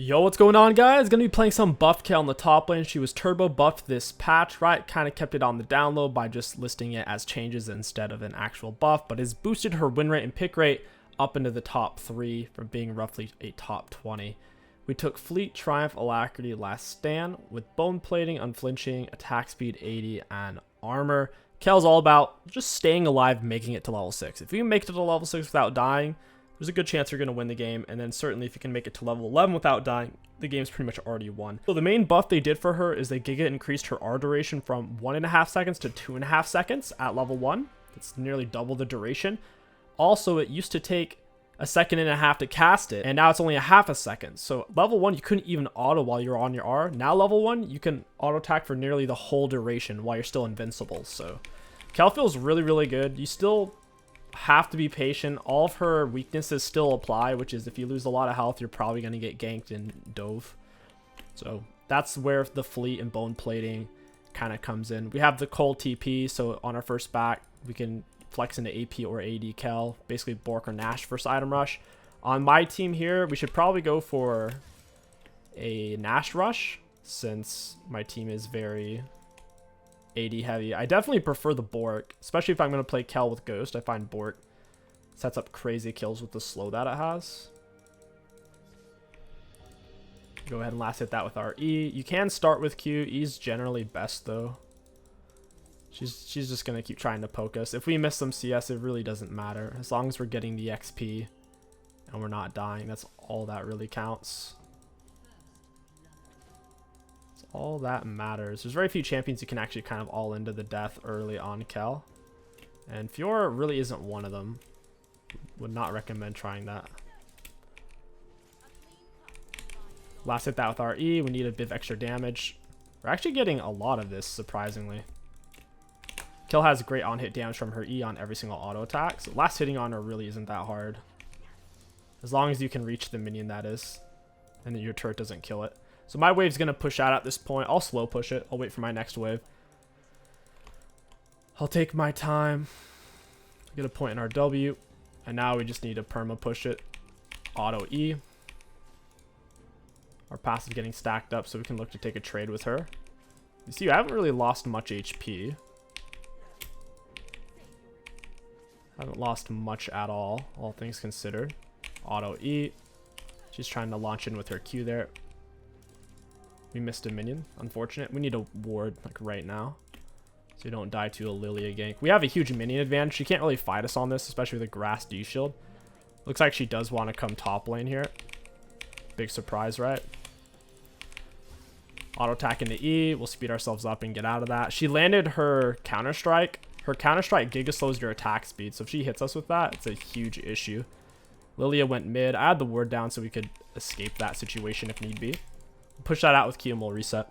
Yo, what's going on, guys? Gonna be playing some buff Kayle on the top lane. She was turbo buffed this patch, right? Kind of kept it on the down low by just listing it as changes instead of an actual buff, but has boosted her win rate and pick rate up into the top 3 from being roughly a top 20. We took Fleet, Triumph, Alacrity, Last Stand with Bone Plating, Unflinching, Attack Speed 80, and Armor. Kayle's all about just staying alive, making it to level 6. If you can make it to level 6 without dying, there's a good chance you're going to win the game, and then certainly if you can make it to level 11 without dying, the game's pretty much already won. So the main buff they did for her is they giga increased her R duration from 1.5 seconds to 2.5 seconds at level 1. That's nearly double the duration. Also, it used to take a second and a half to cast it, and now it's only a half a second. So level 1, you couldn't even auto while you're on your R. Now level 1, you can auto attack for nearly the whole duration while you're still invincible. So Kayle feels really, really good. You still have to be patient. All of her weaknesses still apply, which is if you lose a lot of health, you're probably going to get ganked and dove. So that's where the fleet and bone plating kind of comes in. We have the Kayle TP, so on our first back, we can flex into AP or AD Kayle, basically Bork or Nash first item rush. On my team here, we should probably go for a Nash rush since my team is very AD heavy. I definitely prefer the Bork, especially if I'm going to play Kayle with Ghost. I find Bork sets up crazy kills with the slow that it has. Go ahead and last hit that with our E. You can start with Q. E's generally best though. She's just going to keep trying to poke us. If we miss some CS, it really doesn't matter. As long as we're getting the XP and we're not dying, that's all that really counts. All that matters. There's very few champions you can actually kind of all into the death early on Kayle, and Fiora really isn't one of them. Would not recommend trying that. Last hit that with our E. We need a bit of extra damage. We're actually getting a lot of this, surprisingly. Kayle has great on hit damage from her E on every single auto attack, so last hitting on her really isn't that hard, as long as you can reach the minion, that is, and then your turret doesn't kill it. So my wave's going to push out at this point. I'll slow push it. I'll wait for my next wave. I'll take my time. Get a point in our W. And now we just need to perma push it. Auto E. Our passive getting stacked up so we can look to take a trade with her. You see, I haven't really lost much HP. Haven't lost much at all things considered. Auto E. She's trying to launch in with her Q there. We missed a minion. Unfortunate. We need a ward like right now, so you don't die to a Lilia gank. We have a huge minion advantage. She can't really fight us on this, especially with a grass D shield. Looks like she does want to come top lane here. Big surprise, right? Auto attack into E. We'll speed ourselves up and get out of that. She landed her counter strike. Her counter strike giga slows your attack speed, so if she hits us with that, it's a huge issue. Lilia went mid. I had the ward down so we could escape that situation if need be. Push that out with Q and we'll reset.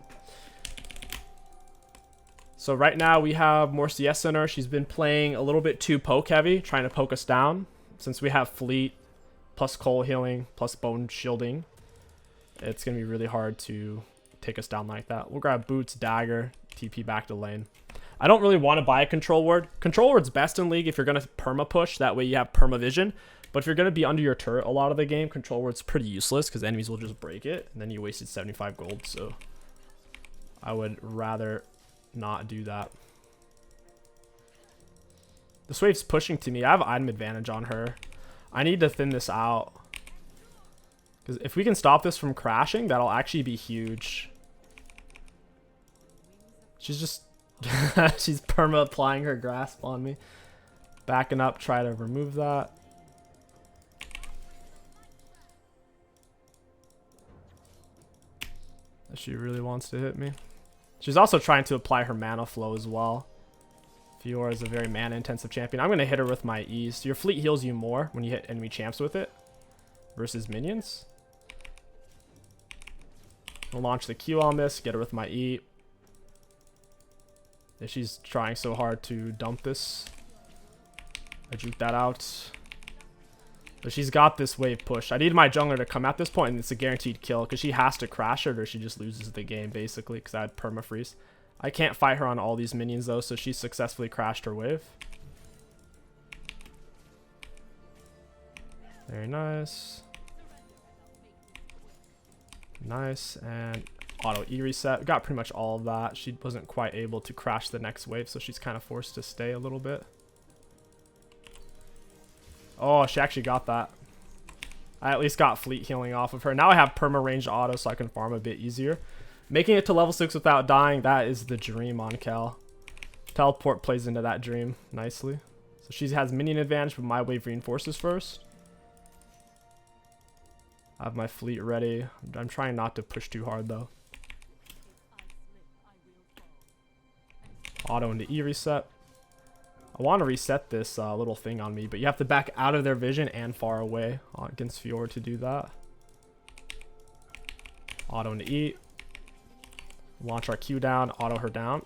So right now we have more CS in her. She's been playing a little bit too poke heavy, trying to poke us down. Since we have fleet plus Kayle healing plus bone shielding, it's going to be really hard to take us down like that. We'll grab boots, dagger, TP back to lane. I don't really want to buy a control ward. Control ward's best in league if you're going to perma push. That way you have perma vision. But if you're going to be under your turret a lot of the game, control ward's pretty useless because enemies will just break it, and then you wasted 75 gold, so I would rather not do that. This wave's pushing to me. I have item advantage on her. I need to thin this out, because if we can stop this from crashing, that'll actually be huge. She's just... she's perma applying her grasp on me. Backing up, try to remove that. She really wants to hit me. She's also trying to apply her mana flow as well. Fiora is a very mana intensive champion. I'm going to hit her with my E. So your fleet heals you more when you hit enemy champs with it versus minions. I'll launch the Q on this, get her with my E. If she's trying so hard to dump this, I juke that out. But she's got this wave pushed. I need my jungler to come at this point, and it's a guaranteed kill because she has to crash it or she just loses the game, basically, because I had perma-freeze. I can't fight her on all these minions, though, so she successfully crashed her wave. Very nice. Nice. And auto E reset. Got pretty much all of that. She wasn't quite able to crash the next wave, so she's kind of forced to stay a little bit. Oh, she actually got that. I at least got fleet healing off of her. Now I have perma ranged auto, so I can farm a bit easier. Making it to level 6 without dying, that is the dream on Kayle. Teleport plays into that dream nicely. So she has minion advantage, but my wave reinforces first. I have my fleet ready. I'm trying not to push too hard though. Auto into E reset. I want to reset this little thing on me, but you have to back out of their vision and far away against Fiora to do that. Auto into E. Launch our Q down, auto her down.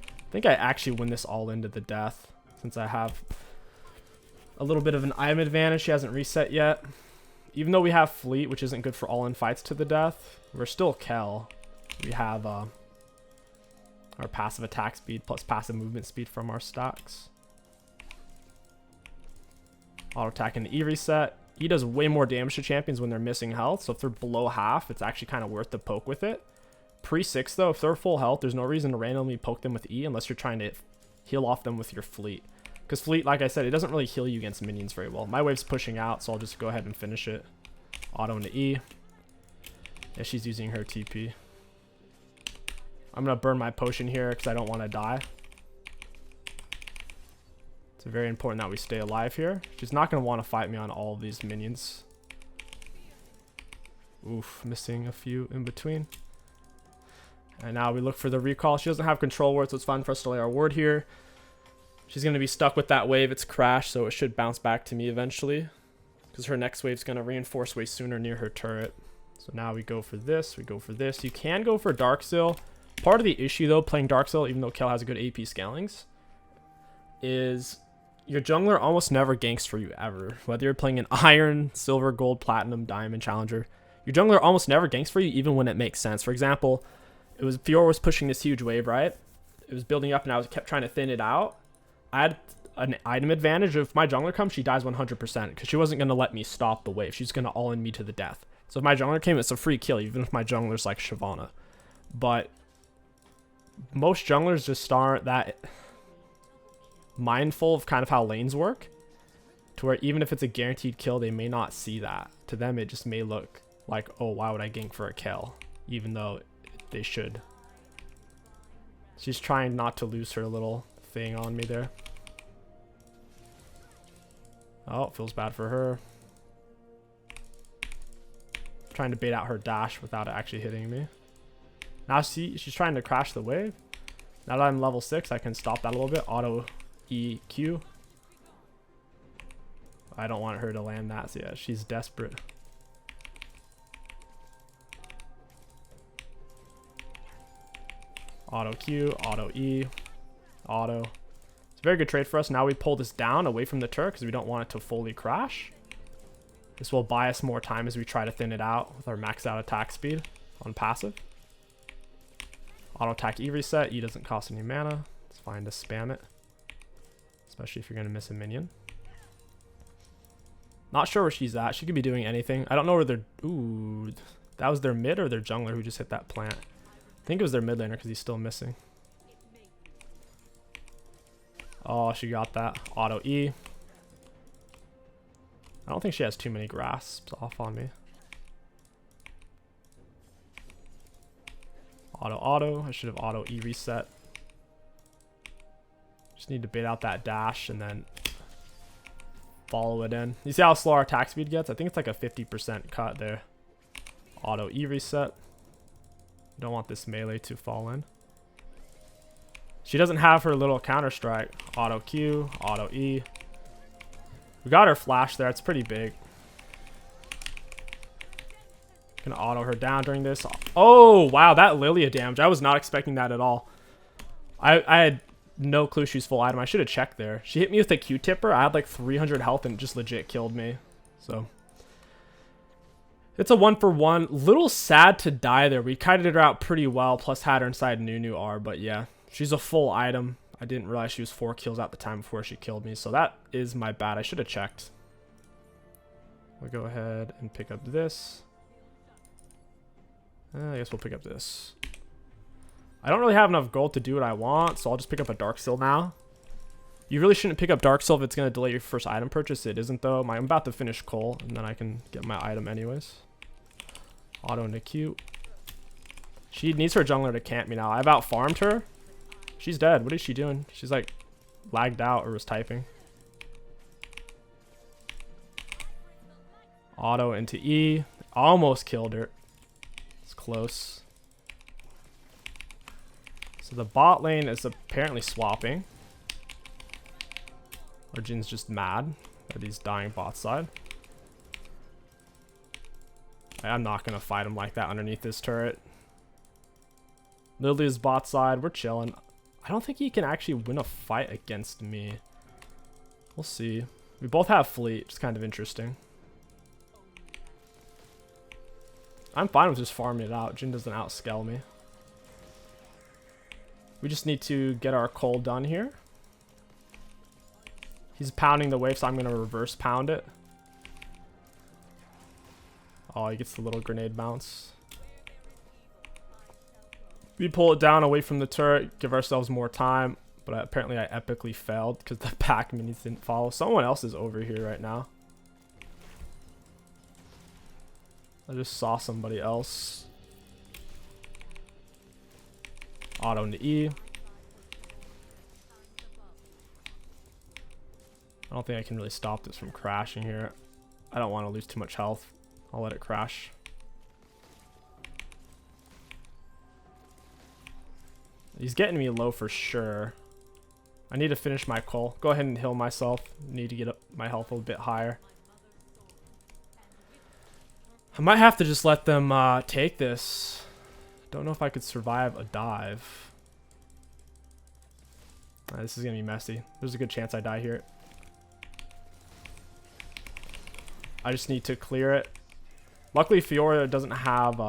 I think I actually win this all into the death since I have a little bit of an item advantage. She hasn't reset yet. Even though we have fleet, which isn't good for all-in fights to the death, we're still Kayle. We have our passive attack speed plus passive movement speed from our stacks. Auto attack into E reset. E does way more damage to champions when they're missing health, so if they're below half, it's actually kind of worth the poke with it. Pre-6 though, if they're full health, there's no reason to randomly poke them with E unless you're trying to heal off them with your fleet. Because fleet, like I said, it doesn't really heal you against minions very well. My wave's pushing out, so I'll just go ahead and finish it. Auto into E. Yeah, she's using her TP. I'm going to burn my potion here because I don't want to die. It's very important that we stay alive here. She's not going to want to fight me on all of these minions. Oof, missing a few in between. And now we look for the recall. She doesn't have control ward, so it's fine for us to lay our ward here. She's going to be stuck with that wave. It's crashed, so it should bounce back to me eventually. Because her next wave's going to reinforce way sooner near her turret. So now we go for this. We go for this. You can go for Darkseal. Part of the issue, though, playing Darkseal, even though Kayle has a good AP scalings, is your jungler almost never ganks for you ever. Whether you're playing an Iron, Silver, Gold, Platinum, Diamond, Challenger, your jungler almost never ganks for you, even when it makes sense. For example, Fiora was pushing this huge wave, right? It was building up, and I kept trying to thin it out. I had an item advantage. If my jungler comes, she dies 100% because she wasn't going to let me stop the wave. She's going to all-in me to the death. So if my jungler came, it's a free kill, even if my jungler's like Shyvana. But most junglers just aren't that mindful of kind of how lanes work, to where even if it's a guaranteed kill, they may not see that. To them, it just may look like, oh, why would I gank for a kill? Even though they should. She's trying not to lose her little thing on me there. Oh, feels bad for her. Trying to bait out her dash without it actually hitting me. Now see, she's trying to crash the wave. Now that I'm level 6, I can stop that a little bit. Auto EQ. I don't want her to land that, so yeah, she's desperate. Auto Q, auto E, auto. It's a very good trade for us. Now we pull this down away from the turret because we don't want it to fully crash. This will buy us more time as we try to thin it out with our maxed out attack speed on passive. Auto attack E reset. E doesn't cost any mana. It's fine to spam it, especially if you're going to miss a minion. Not sure where she's at. She could be doing anything. I don't know where they're... Ooh, that was their mid or their jungler who just hit that plant. I think it was their mid laner because he's still missing. Oh, she got that. Auto E. I don't think she has too many grasps off on me. Auto. I should have auto E reset. Just need to bait out that dash and then follow it in. You see how slow our attack speed gets? I think it's like a 50% cut there. Auto E reset. Don't want this melee to fall in. She doesn't have her little counter strike. Auto Q, auto E. We got her flash there. It's pretty big. Gonna auto her down during this. Oh, wow, that Lilia damage. I was not expecting that at all. I had no clue she's full item. I should have checked there. She hit me with a Q-tipper. I had like 300 health and just legit killed me. So it's a 1-for-1. Little sad to die there. We kited her out pretty well, plus had her inside Nunu R, but yeah, she's a full item. I didn't realize she was 4 kills at the time before she killed me, so that is my bad. I should have checked. We'll go ahead and pick up this. I guess we'll pick up this. I don't really have enough gold to do what I want, so I'll just pick up a Dark Seal now. You really shouldn't pick up Dark Seal if it's going to delay your first item purchase. It isn't, though. I'm about to finish Kayle, and then I can get my item anyways. Auto into Q. She needs her jungler to camp me now. I've out-farmed her. She's dead. What is she doing? She's, like, lagged out or was typing. Auto into E. Almost killed her. It's close. So the bot lane is apparently swapping. Or Jin's just mad that he's dying bot side. I'm not going to fight him like that underneath this turret. Lily is bot side. We're chilling. I don't think he can actually win a fight against me. We'll see. We both have fleet. It's kind of interesting. I'm fine with just farming it out. Jin doesn't outscale me. We just need to get our Kayle done here. He's pounding the wave, so I'm going to reverse pound it. Oh, he gets the little grenade bounce. We pull it down away from the turret, give ourselves more time. But apparently I epically failed because the pack minis didn't follow. Someone else is over here right now. I just saw somebody else. Auto into E. I don't think I can really stop this from crashing here. I don't want to lose too much health. I'll let it crash. He's getting me low for sure. I need to finish my Kayle. Go ahead and heal myself. Need to get up my health a bit higher. I might have to just let them take this. Don't know if I could survive a dive. This is going to be messy. There's a good chance I die here. I just need to clear it. Luckily, Fiora doesn't have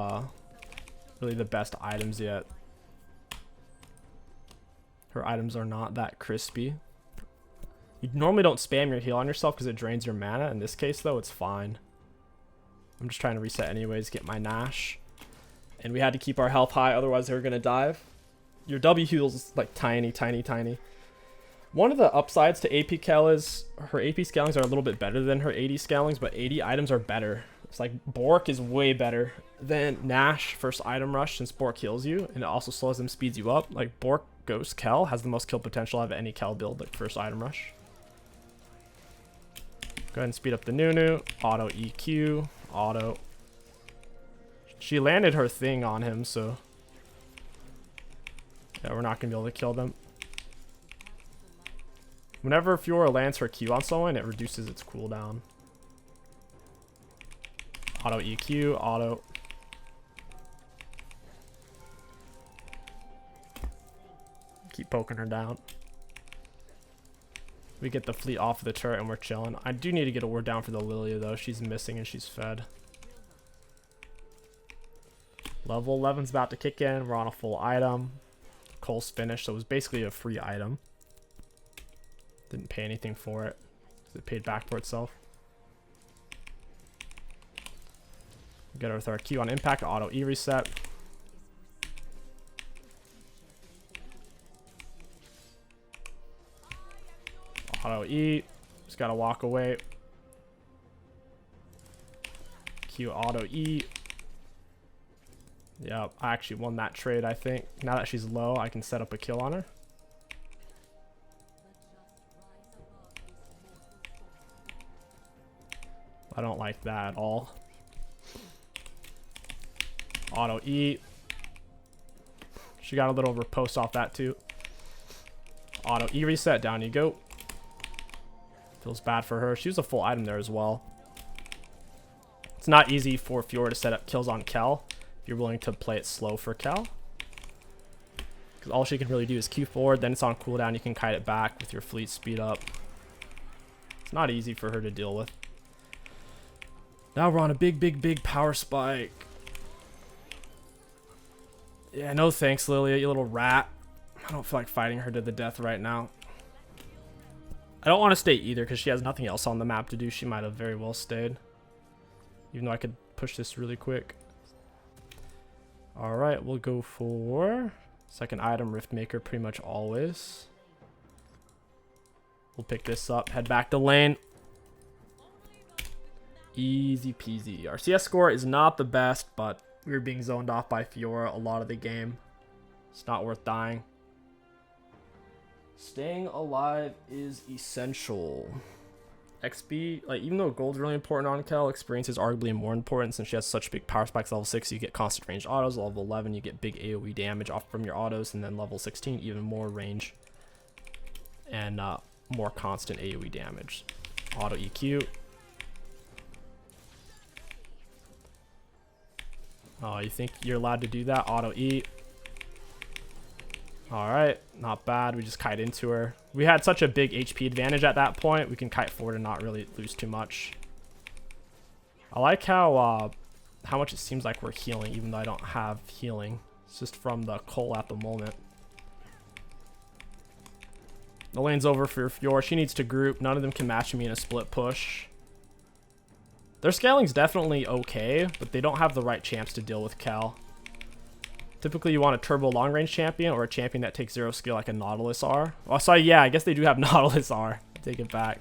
really the best items yet. Her items are not that crispy. You normally don't spam your heal on yourself because it drains your mana. In this case, though, it's fine. I'm just trying to reset anyways, get my Nash. And we had to keep our health high, otherwise they were going to dive. Your W heal is like tiny, tiny, tiny. One of the upsides to AP Kayle is her AP scalings are a little bit better than her AD scalings, but AD items are better. It's like Bork is way better than Nash first item rush since Bork heals you, and it also slows them, speeds you up. Like Bork Ghost Kayle has the most kill potential out of any Kayle build, like first item rush. Go ahead and speed up the Nunu. Auto EQ. Auto. She landed her thing on him, so yeah, we're not gonna be able to kill them. Whenever Fiora lands her Q on someone, it reduces its cooldown. Auto EQ, auto. Keep poking her down. We get the fleet off of the turret and we're chilling. I do need to get a ward down for the Lilia though. She's missing and she's fed. Level 11's about to kick in. We're on a full item. Kayle's finished, so it was basically a free item. Didn't pay anything for it. It paid back for itself. Get her with our Q on impact, auto E reset. Auto E. Just gotta walk away. Q auto E. Yep, I actually won that trade, I think. Now that she's low, I can set up a kill on her. I don't like that at all. Auto E. She got a little riposte off that too. Auto E reset, down you go. Feels bad for her. She was a full item there as well. It's not easy for Fiora to set up kills on Kayle if you're willing to play it slow for Kayle. Because all she can really do is Q forward, then it's on cooldown. You can kite it back with your fleet speed up. It's not easy for her to deal with. Now we're on a big, big, big power spike. Yeah, no thanks, Lilia, you little rat. I don't feel like fighting her to the death right now. I don't want to stay either because she has nothing else on the map to do. She might have very well stayed. Even though I could push this really quick. All right, we'll go for second item, Rift Maker, pretty much always. We'll pick this up, head back to lane. Easy peasy. Our CS score is not the best, but we were being zoned off by Fiora a lot of the game. It's not worth dying. Staying alive is essential. XP, like, even though gold's really important on Kayle, experience is arguably more important since she has such big power spikes. Level 6, you get constant ranged autos. Level 11, you get big AoE damage off from your autos. And then level 16, even more range and more constant AoE damage. Auto EQ. Oh, you think you're allowed to do that? Auto E. Alright, not bad. We just kite into her. We had such a big HP advantage at that point. We can kite forward and not really lose too much. I like how much it seems like we're healing, even though I don't have healing. It's just from the Kayle at the moment. The lane's over for Fiora. She needs to group. None of them can match me in a split push. Their scaling's definitely okay, but they don't have the right champs to deal with Kayle. Typically, you want a turbo long range champion or a champion that takes 0 skill like a Nautilus R. Oh, sorry, yeah, I guess they do have Nautilus R. Take it back.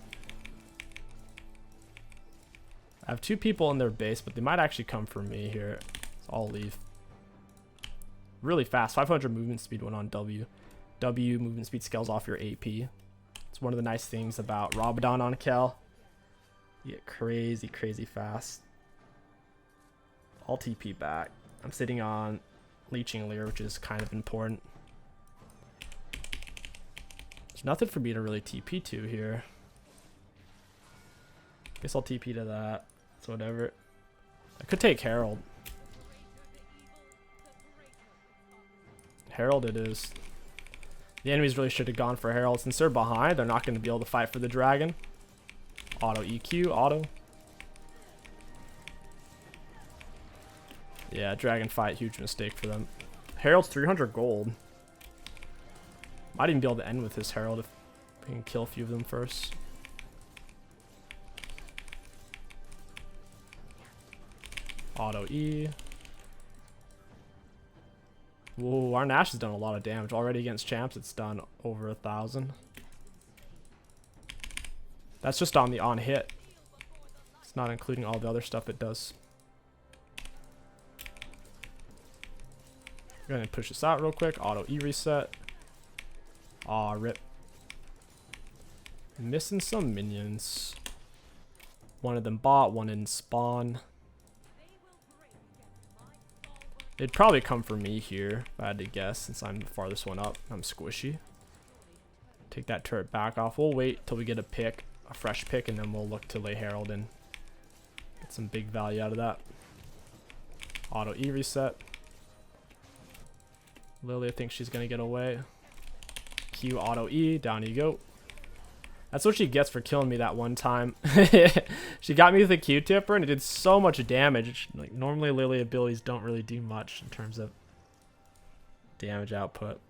I have 2 people in their base, but they might actually come for me here. So I'll leave. Really fast. 500 movement speed went on W. W movement speed scales off your AP. It's one of the nice things about Rabadon on Kayle. You get crazy, crazy fast. I'll TP back. I'm sitting on Leeching Leer, which is kind of important. There's nothing for me to really TP to here. Guess I'll TP to that. It's whatever. I could take Herald. Herald it is. The enemies really should have gone for Herald. Since they're behind, they're not going to be able to fight for the dragon. Auto EQ, auto. Yeah, dragon fight, huge mistake for them. Herald's 300 gold. Might even be able to end with this Herald if we can kill a few of them first. Auto E. Whoa, our Nash has done a lot of damage. Already against champs, it's done over 1,000. That's just on the on hit. It's not including all the other stuff it does. Go ahead and push this out real quick. Auto E reset. Aw, rip. Missing some minions. One of them bot, one in spawn. They'd probably come for me here, if I had to guess, since I'm the farthest one up. I'm squishy. Take that turret back off. We'll wait till we get a pick, a fresh pick, and then we'll look to lay Herald and get some big value out of that. Auto E reset. Lily thinks she's gonna get away. Q auto E, down you go. That's what she gets for killing me that one time. She got me with a Q-tipper and it did so much damage. Like, normally Lily abilities don't really do much in terms of damage output.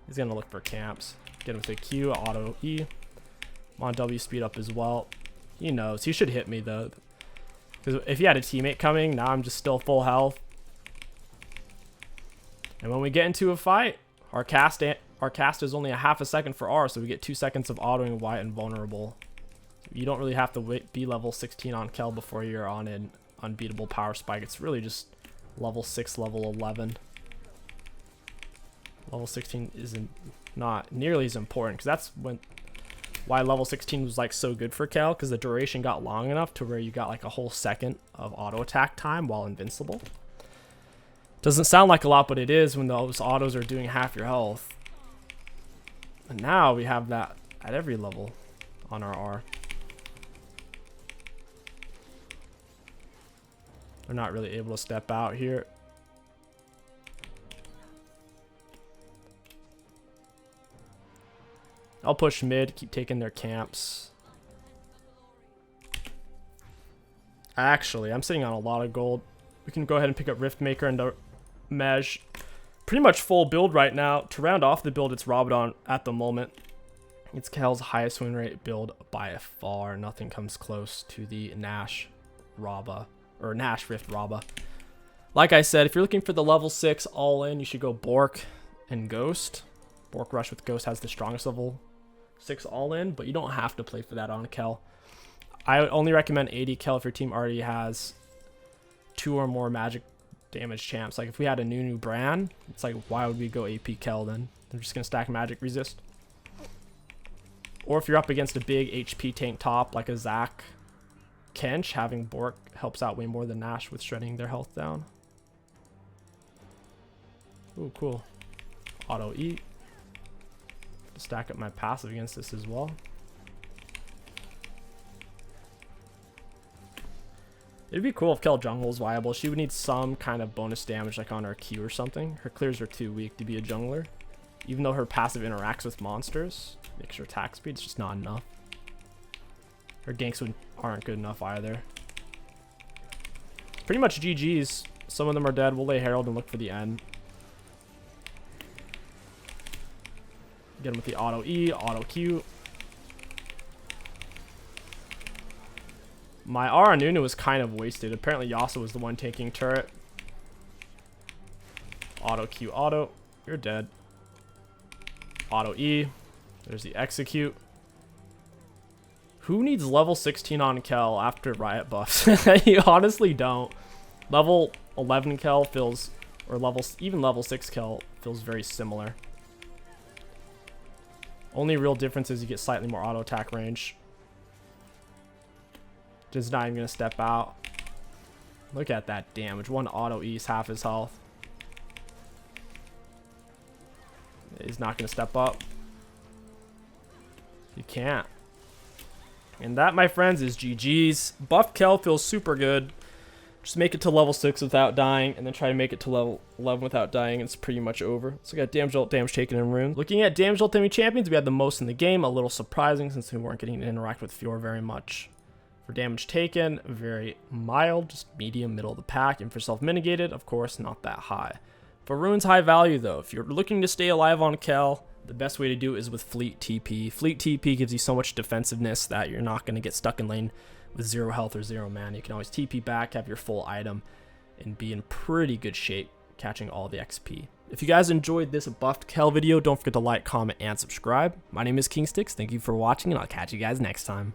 He's gonna look for camps. Get him with a Q, auto E. I'm on W speed up as well. He knows. He should hit me though. Because if he had a teammate coming, now I'm just still full health. And when we get into a fight, our cast is only a half a second for R, so we get 2 seconds of autoing white and vulnerable. You don't really have to be level 16 on Kayle before you're on an unbeatable power spike. It's really just level 6, level 11. Level 16 isn't not nearly as important because that's why level 16 was like so good for Kayle, because the duration got long enough to where you got like a whole second of auto attack time while invincible. Doesn't sound like a lot, but it is when those autos are doing half your health. And now we have that at every level on our R. They're not really able to step out here. I'll push mid, keep taking their camps. Actually, I'm sitting on a lot of gold. We can go ahead and pick up Rift Maker and the Mej. Pretty much full build right now. To round off the build, it's Rabadon at the moment. It's Kayle's highest win rate build by far. Nothing comes close to the Nash, Raba, or Nash Rift Raba. Like I said, if you're looking for the level 6 all-in, you should go Bork and Ghost. Bork Rush with Ghost has the strongest level 6 all-in, but you don't have to play for that on Kayle. I would only recommend 80 Kayle if your team already has 2 or more magic damage champs. Like if we had a new brand, it's like, why would we go AP Kayle then? They're just going to stack magic resist. Or if you're up against a big HP tank top like a Zac Kench, having Bork helps out way more than Nash with shredding their health down. Ooh, cool. Auto E. Stack up my passive against this as well. It'd be cool if Kayle jungle is viable. She would need some kind of bonus damage like on her Q or something. Her clears are too weak to be a jungler. Even though her passive interacts with monsters, makes her attack speed's just not enough. Her ganks aren't good enough either. Pretty much GG's. Some of them are dead. We'll lay Herald and look for the end. Get him with the auto E, auto Q. My R on Nunu was kind of wasted. Apparently Yasuo was the one taking turret. Auto Q, auto. You're dead. Auto E. There's the execute. Who needs level 16 on Kayle after riot buffs? You honestly don't. Level 11 Kayle feels, or even level 6 Kayle feels very similar. Only real difference is you get slightly more auto attack range. Just not even gonna step out. Look at that damage. One auto E is half his health. He's not gonna step up. You can't. And that, my friends, is GG's. Buff Kayle feels super good. Just make it to level 6 without dying, and then try to make it to level 11 without dying, and it's pretty much over. So we got damage ult, damage taken in runes. Looking at damage ult enemy champions, we had the most in the game. A little surprising since we weren't getting to interact with Fior very much. For damage taken, very mild, just medium, middle of the pack. And for self-mitigated, of course, not that high. For runes, high value though. If you're looking to stay alive on Kayle, the best way to do it is with Fleet TP. Fleet TP gives you so much defensiveness that you're not going to get stuck in lane with 0 health or 0 mana. You can always TP back, have your full item, and be in pretty good shape catching all the XP. If you guys enjoyed this buffed Kayle video, don't forget to like, comment, and subscribe. My name is Kingsticks. Thank you for watching, and I'll catch you guys next time.